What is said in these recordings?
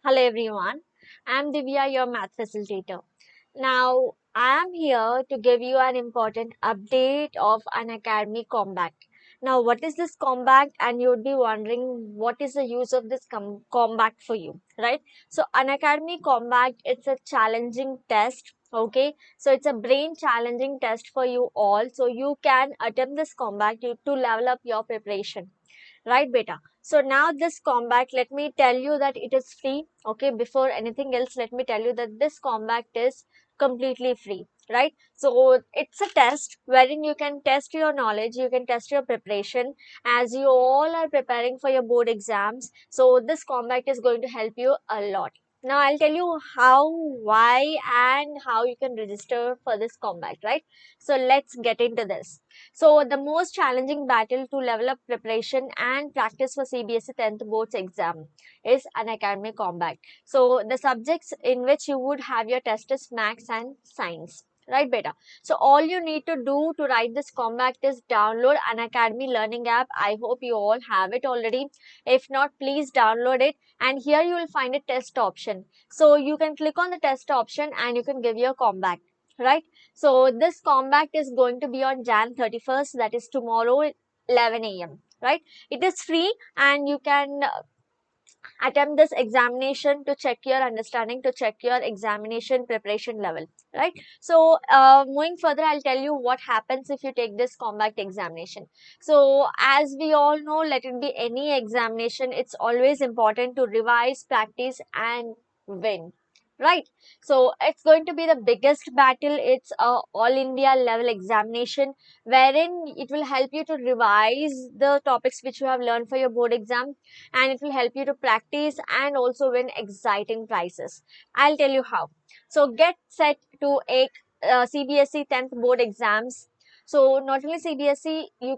Hello everyone, I am Divya, your math facilitator. Now, I am here to give you an important update of an academy combat. Now, what is this combat? And you would be wondering what is the use of this combat for you, right? So, an academy combat, it's a challenging test. Okay, so it's a brain challenging test for you all. So you can attempt this combat to level up your preparation, right beta? So now this combat, let me tell you that it is free. Okay, before anything else, let me tell you that this combat is completely free, right? So it's a test wherein you can test your knowledge, you can test your preparation, as you all are preparing for your board exams. So this combat is going to help you a lot. Now I'll tell you how, why, and how you can register for this combat, right? So let's get into this. So the most challenging battle to level up preparation and practice for CBSE 10th boards exam is an academic combat. So the subjects in which you would have your test is maths and science. Right, beta. So all you need to do to write this combat is download an Academy Learning app. I hope you all have it already. If not, please download it. And here you will find a test option. So you can click on the test option and you can give your combat. Right. So this combat is going to be on Jan 31st, that is tomorrow, 11 a.m. Right? It is free and you can attempt this examination to check your understanding, to check your examination preparation level. Right? So moving further, I'll tell you what happens if you take this combat examination. So as we all know, let it be any examination, it's always important to revise, practice, and win. Right? So it's going to be the biggest battle. It's a all India level examination wherein it will help you to revise the topics which you have learned for your board exam, and it will help you to practice and also win exciting prizes. I'll tell you how. So get set to a CBSE 10th board exams. So not only CBSE, you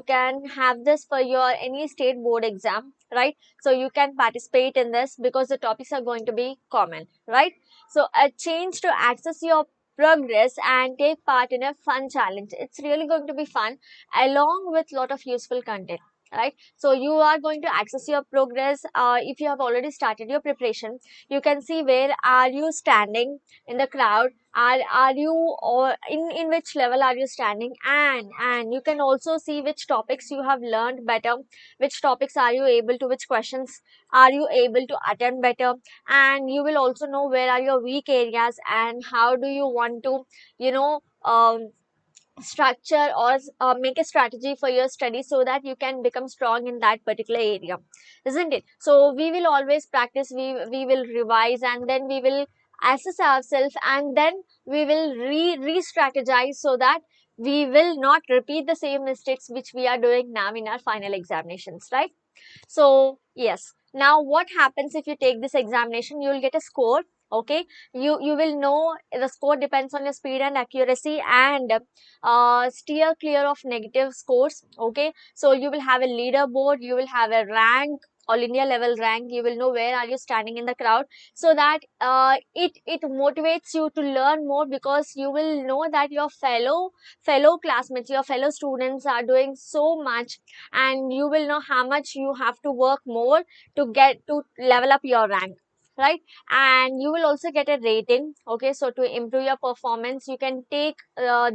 can have this for your any state board exam, right? So you can participate in this because the topics are going to be common, right? So a change to access your progress and take part in a fun challenge. It's really going to be fun along with lot of useful content, right? So you are going to access your progress. If you have already started your preparation, you can see where are you standing in the crowd, are you, or in which level are you standing, and you can also see which topics you have learned better, which topics are you able to, which questions are you able to attempt better, and you will also know where are your weak areas and how do you want to, you know structure or make a strategy for your study so that you can become strong in that particular area, isn't it? So we will always practice, we will revise, and then we will assess ourselves, and then we will re-strategize so that we will not repeat the same mistakes which we are doing now in our final examinations, right? So yes, now what happens if you take this examination? You will get a score. Okay, you will know the score depends on your speed and accuracy, and steer clear of negative scores. Okay, so you will have a leaderboard, you will have a rank, all India level rank. You will know where are you standing in the crowd, so that it motivates you to learn more, because you will know that your fellow classmates, your fellow students are doing so much, and you will know how much you have to work more to get to level up your rank, right? And you will also get a rating. Okay, so to improve your performance, you can take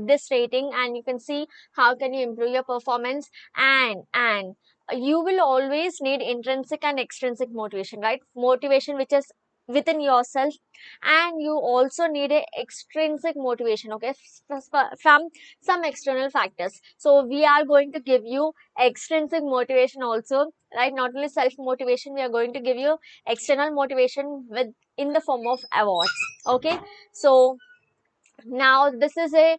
this rating and you can see how can you improve your performance. And you will always need intrinsic and extrinsic motivation, right? Motivation which is within yourself, and you also need a extrinsic motivation, okay, from some external factors. So we are going to give you extrinsic motivation also, right? Not only self motivation, we are going to give you external motivation with in the form of awards. Okay, so now this is a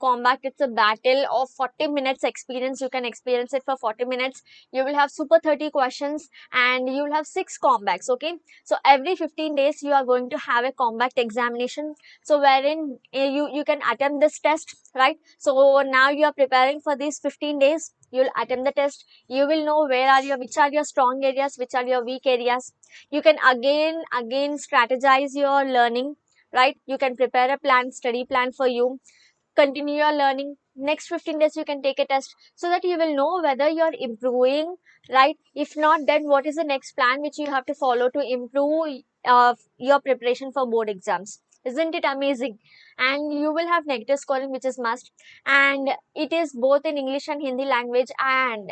combat, it's a battle of 40 minutes experience. You can experience it for 40 minutes. You will have super 30 questions and you will have 6 combats. Okay, so every 15 days you are going to have a combat examination, so wherein you can attempt this test, right? So now you are preparing for these 15 days, you will attempt the test. You will know where are your, which are your strong areas, which are your weak areas. You can again strategize your learning, right? You can prepare a plan, study plan for you, continue your learning, next 15 days you can take a test, so that you will know whether you're improving, right? If not, then what is the next plan which you have to follow to improve your preparation for board exams? Isn't it amazing? And you will have negative scoring, which is must, and it is both in English and Hindi language, and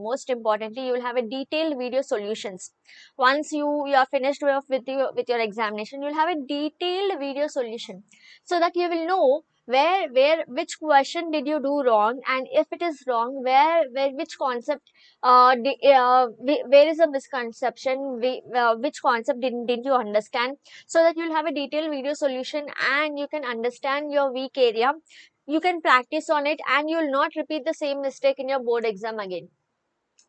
most importantly, you will have a detailed video solutions. Once you are finished with your examination, you'll have a detailed video solution, so that you will know where which question did you do wrong, and if it is wrong, where which concept where is a misconception, which concept didn't you understand, so that you'll have a detailed video solution and you can understand your weak area. You can practice on it and you'll not repeat the same mistake in your board exam again,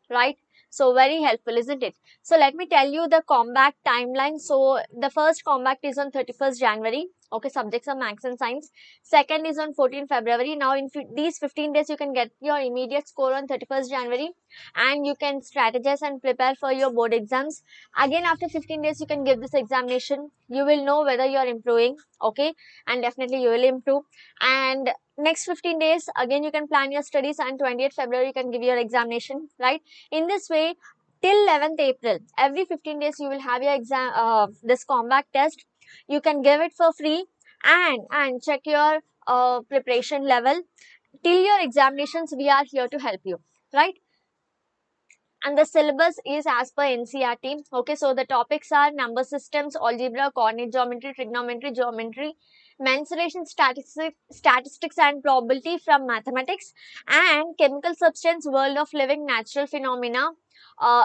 right? So very helpful, isn't it? So let me tell you the combat timeline. So the first combat is on 31st January. Okay, subjects are maths and science. Second is on 14th February. Now in these 15 days, you can get your immediate score on 31st January, and you can strategize and prepare for your board exams. Again, after 15 days, you can give this examination. You will know whether you are improving. Okay, and definitely you will improve. And next 15 days, again, you can plan your studies, and 20th February, you can give your examination, right? In this way, till 11th April, every 15 days you will have your exam, this combat test. You can give it for free, and check your preparation level. Till your examinations, we are here to help you, right? And the syllabus is as per NCERT. Okay, so the topics are number systems, algebra, coordinate geometry, trigonometry, geometry, mensuration, statistics and probability from mathematics, and chemical substance, world of living, natural phenomena,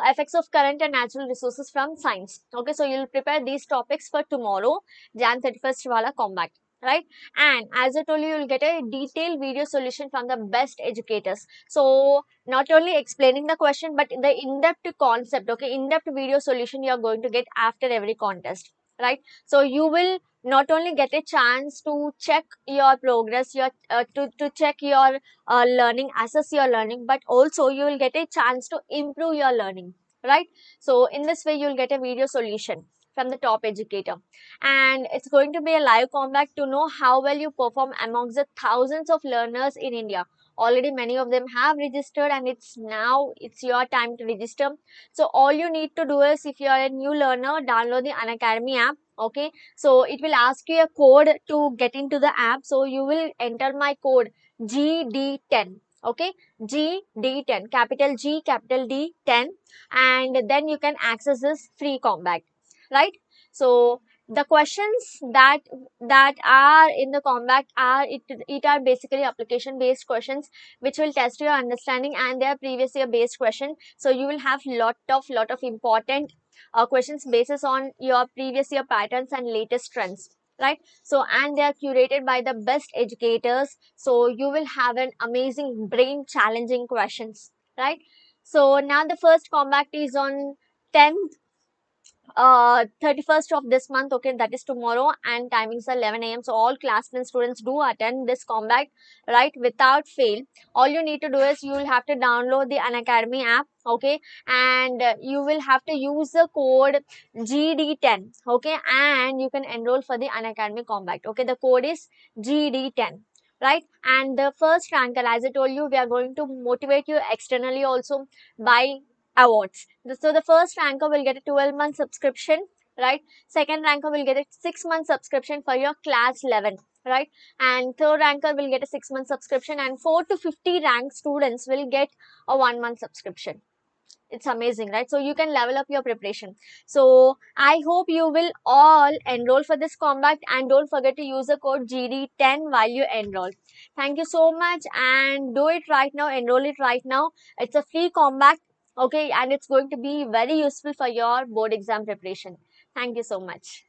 effects of current and natural resources from science. Okay, so you'll prepare these topics for tomorrow, Jan 31st wala combat, right? And as I told you, you'll get a detailed video solution from the best educators. So not only explaining the question, but the in-depth concept, okay, in-depth video solution you are going to get after every contest, right? So you will not only get a chance to check your progress, your to check your learning, assess your learning, but also you will get a chance to improve your learning, right? So in this way, you will get a video solution from the top educator, and it's going to be a live combat to know how well you perform amongst the thousands of learners in India. Already many of them have registered, and it's your time to register. So all you need to do is, if you are a new learner, download the Unacademy app. Okay, so it will ask you a code to get into the app, so you will enter my code GD10. Okay, GD10, capital G, capital D, 10, and then you can access this free combat, right? So the questions that are in the combat are, it are basically application based questions which will test your understanding, and they are previous year based question. So you will have lot of important questions basis on your previous year patterns and latest trends, right? So, and they are curated by the best educators, so you will have an amazing brain challenging questions, right? So now the first combat is on 10th 31st of this month. Okay, that is tomorrow, and timings are 11 a.m. So all class 10 students do attend this combat, right, without fail. All you need to do is, you will have to download the Unacademy app. Okay, and you will have to use the code GD10. Okay, and you can enroll for the Unacademy combat. Okay, the code is GD10, right? And the first ranker, as I told you, we are going to motivate you externally also by awards. So the first ranker will get a 12-month subscription, right? Second ranker will get a 6-month subscription for your class 11, right? And third ranker will get a 6-month subscription, and 4 to 50 rank students will get a 1-month subscription. It's amazing, right? So you can level up your preparation. So I hope you will all enroll for this combat, and don't forget to use the code GD10 while you enroll. Thank you so much, and do it right now, enroll it right now. It's a free combat, okay, and it's going to be very useful for your board exam preparation. Thank you so much.